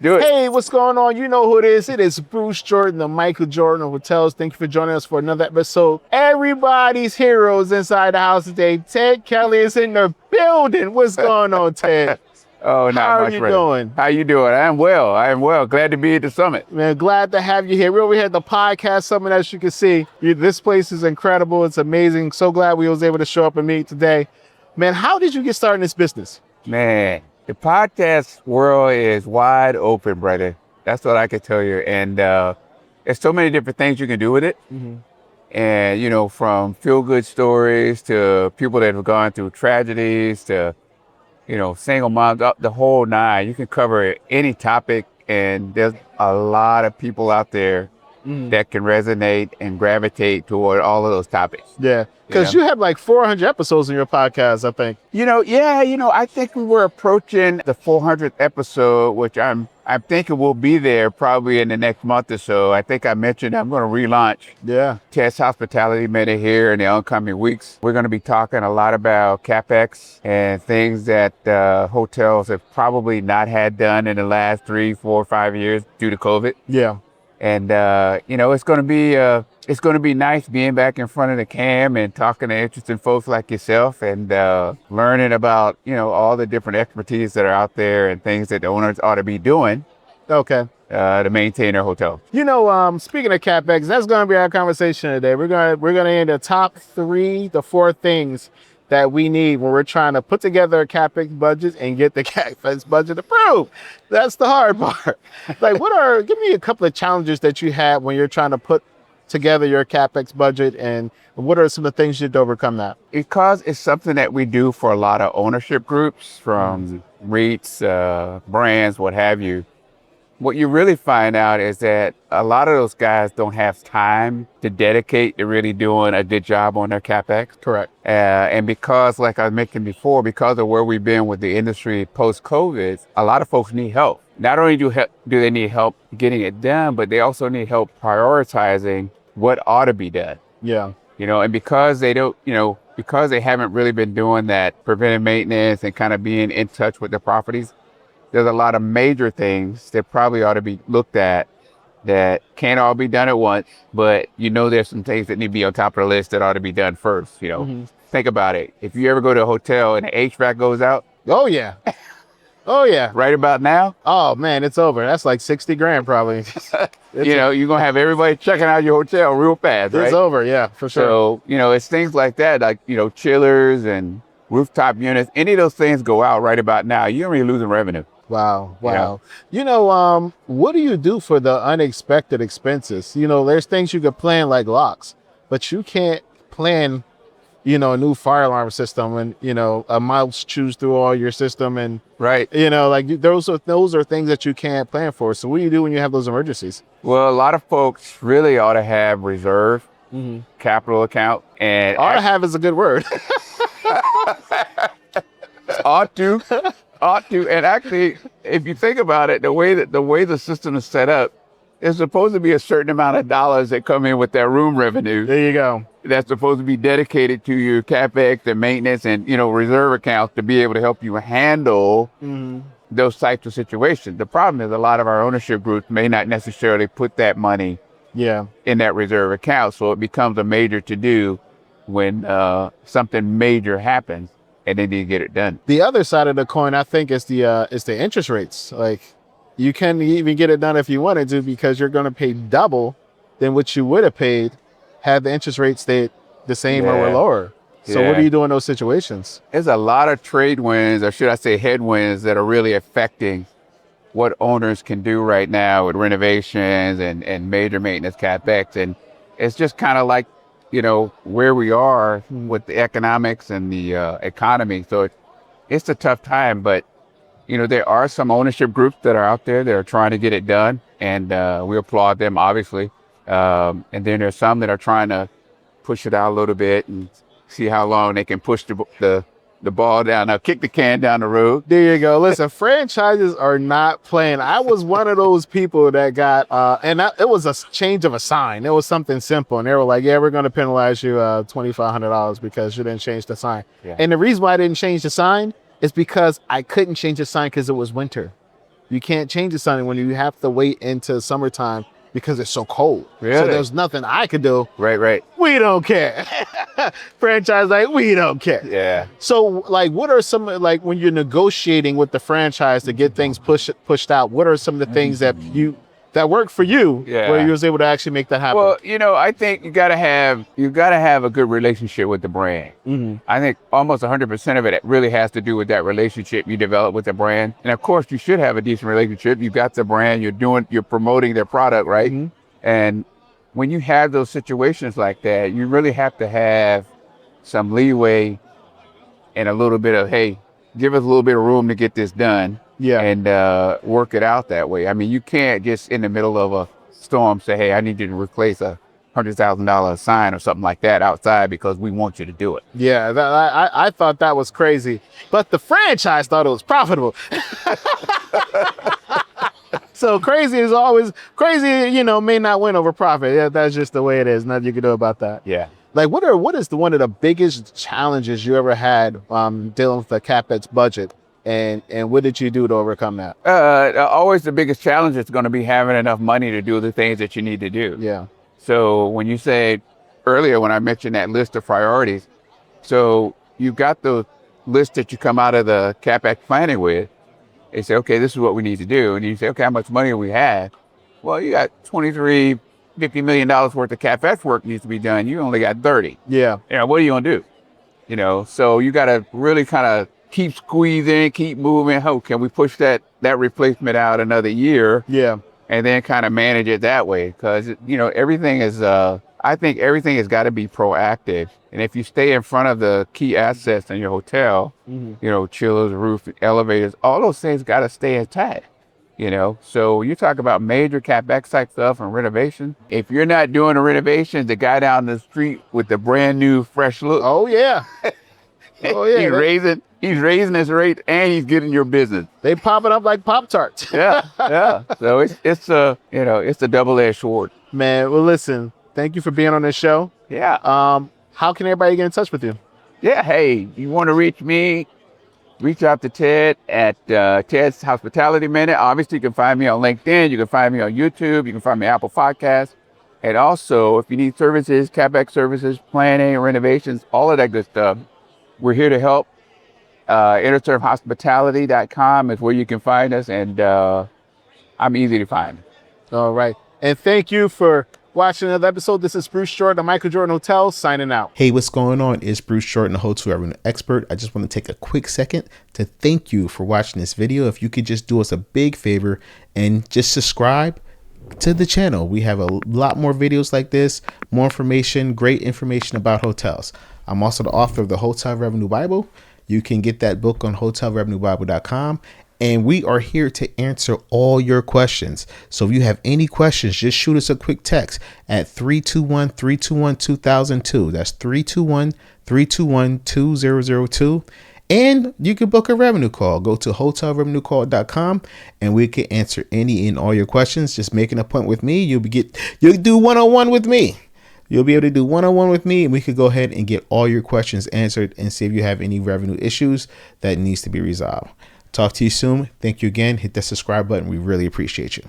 Do it. Hey, what's going on? You know who it is. It is Bruce Jordan, the Michael Jordan of hotels. Thank you for joining us for another episode. Everybody's heroes inside the house today. Ted Kelly is in the building. What's going on, Ted? Oh, not How much, are you brother. doing? How you doing? I am well. Glad to be at the summit. Man, glad to have you here. We're over here at the podcast summit, as you can see. This place is incredible. It's amazing. So glad we was able to show up and meet today. Man, how did you get started in this business? Man, the podcast world is wide open, brother. That's what I can tell you. And there's so many different things you can do with it. Mm-hmm. And, you know, from feel-good stories to people that have gone through tragedies to, you know, single moms, up the whole nine. You can cover any topic, and there's a lot of people out there that can resonate and gravitate toward all of those topics. Yeah, because you have like 400 episodes in your podcast, I think. I think we were approaching the 400th episode, which I'm thinking we'll be there probably in the next month or so. I think I mentioned I'm going to relaunch Test Hospitality Minute here in the oncoming weeks. We're going to be talking a lot about CapEx and things that hotels have probably not had done in the last 3, 4, 5 years due to COVID. Yeah. And, it's going to be nice being back in front of the cam and talking to interesting folks like yourself and learning about, all the different expertise that are out there and things that the owners ought to be doing. Okay. To maintain their hotel. Speaking of CapEx, that's going to be our conversation today. We're going to end the top 3 to 4 things that we need when we're trying to put together a CapEx budget and get the CapEx budget approved. That's the hard part. Like, give me a couple of challenges that you had when you're trying to put together your CapEx budget, and what are some of the things you did to overcome that? Because it's something that we do for a lot of ownership groups from REITs, brands, what have you. What you really find out is that a lot of those guys don't have time to dedicate to really doing a good job on their CapEx. Correct. And because, like I mentioned before, because of where we've been with the industry post-COVID, a lot of folks need help. Not only do they need help getting it done, but they also need help prioritizing what ought to be done. Yeah. And because they don't, because they haven't really been doing that preventive maintenance and kind of being in touch with the properties, there's a lot of major things that probably ought to be looked at that can't all be done at once, but there's some things that need to be on top of the list that ought to be done first. Think about it. If you ever go to a hotel and the HVAC goes out. Oh, yeah. Oh, yeah. Right about now. Oh, man, it's over. That's like 60 grand probably. You're going to have everybody checking out your hotel real fast, right? It's over, yeah, for sure. So, it's things like that, like, chillers and rooftop units. Any of those things go out right about now, you're already losing revenue. Wow. What do you do for the unexpected expenses? There's things you could plan like locks, but you can't plan, a new fire alarm system and, a mouse chews through all your system and, right. Those are things that you can't plan for. So what do you do when you have those emergencies? Well, a lot of folks really ought to have reserve capital account. And ought to have is a good word. Ought to. And actually, if you think about it, the way the system is set up, there's supposed to be a certain amount of dollars that come in with that room revenue. There you go. That's supposed to be dedicated to your CapEx and maintenance and, reserve accounts to be able to help you handle those types of situations. The problem is a lot of our ownership groups may not necessarily put that money in that reserve account. So it becomes a major to-do when something major happens. And they need to get it done. The other side of the coin, I think, is the interest rates. Like, you can't even get it done if you wanted to because you're going to pay double than what you would have paid had the interest rates stayed the same or were lower. So what do you do in those situations? There's a lot of trade winds, or should I say headwinds, that are really affecting what owners can do right now with renovations and major maintenance CapEx. And it's just kind of like, where we are with the economics and the economy. So it's a tough time, but, there are some ownership groups that are out there that are trying to get it done, and we applaud them, obviously. And then there's some that are trying to push it out a little bit and see how long they can push the ball down, kick the can down the road. There you go. Listen, franchises are not playing. I was one of those people that got, it was a change of a sign. It was something simple. And they were like, yeah, we're going to penalize you $2,500 because you didn't change the sign. Yeah. And the reason why I didn't change the sign is because I couldn't change the sign because it was winter. You can't change the sun when you have to wait into summertime because it's so cold. Really? So there's nothing I could do. Right. We don't care. Franchise, like, we don't care. Yeah. So, like, what are some, like, when you're negotiating with the franchise to get things pushed out, what are some of the things that work for you, Yeah. where you was able to actually make that happen? Well, I think you gotta have a good relationship with the brand. Mm-hmm. I think almost 100% of it really has to do with that relationship you develop with the brand. And of course, you should have a decent relationship. You've got the brand, you're promoting their product, right? Mm-hmm. And when you have those situations like that, you really have to have some leeway and a little bit of, hey, give us a little bit of room to get this done. Yeah. And work it out that way. I mean, you can't just in the middle of a storm say, hey, I need you to replace a $100,000 sign or something like that outside because we want you to do it. Yeah, I thought that was crazy, but the franchise thought it was profitable. So crazy is always crazy, may not win over profit. Yeah, that's just the way it is. Nothing you can do about that. Yeah. Like, what is one of the biggest challenges you ever had dealing with the CapEx budget? And what did you do to overcome that? Always the biggest challenge is going to be having enough money to do the things that you need to do. Yeah. So when you said earlier, when I mentioned that list of priorities, so you've got the list that you come out of the CapEx planning with. They say, okay, this is what we need to do. And you say, okay, how much money do we have? Well, you got $50 million worth of CapEx work needs to be done. You only got 30. Yeah. What are you going to do? So you got to really kind of keep squeezing, keep moving. How can we push that replacement out another year? Yeah. And then kind of manage it that way. Because, everything is, I think everything has got to be proactive. And if you stay in front of the key assets in your hotel, chillers, roof, elevators, all those things got to stay intact. So you talk about major CapEx type stuff and renovation. If you're not doing the renovations, the guy down the street with the brand new fresh look. Oh yeah. Oh yeah. He's raising his rate and he's getting your business. They popping up like Pop-Tarts. Yeah. So it's a double-edged sword. Man, well listen, thank you for being on this show. Yeah. How can everybody get in touch with you? Yeah, hey, you want to reach me, reach out to Ted at Ted's Hospitality Minute. Obviously, you can find me on LinkedIn. You can find me on YouTube. You can find me on Apple Podcasts. And also, if you need services, CapEx services, planning, renovations, all of that good stuff, we're here to help. InterserveHospitality.com is where you can find us. And I'm easy to find. All right. And thank you for watching another episode. This is Bruce Jordan of Michael Jordan Hotel signing out. Hey, what's going on? It's Bruce Jordan, the hotel revenue expert. I just want to take a quick second to thank you for watching this video. If you could just do us a big favor and just subscribe to the channel. We have a lot more videos like this, more information, great information about hotels. I'm also the author of the Hotel Revenue Bible. You can get that book on hotelrevenuebible.com. And we are here to answer all your questions. So if you have any questions, just shoot us a quick text at 321-321-2002. That's 321-321-2002. And you can book a revenue call. Go to hotelrevenuecall.com and we can answer any and all your questions. Just make an appointment with me. You'll do one-on-one with me. You'll be able to do one-on-one with me, and we could go ahead and get all your questions answered and see if you have any revenue issues that needs to be resolved. Talk to you soon. Thank you again. Hit that subscribe button. We really appreciate you.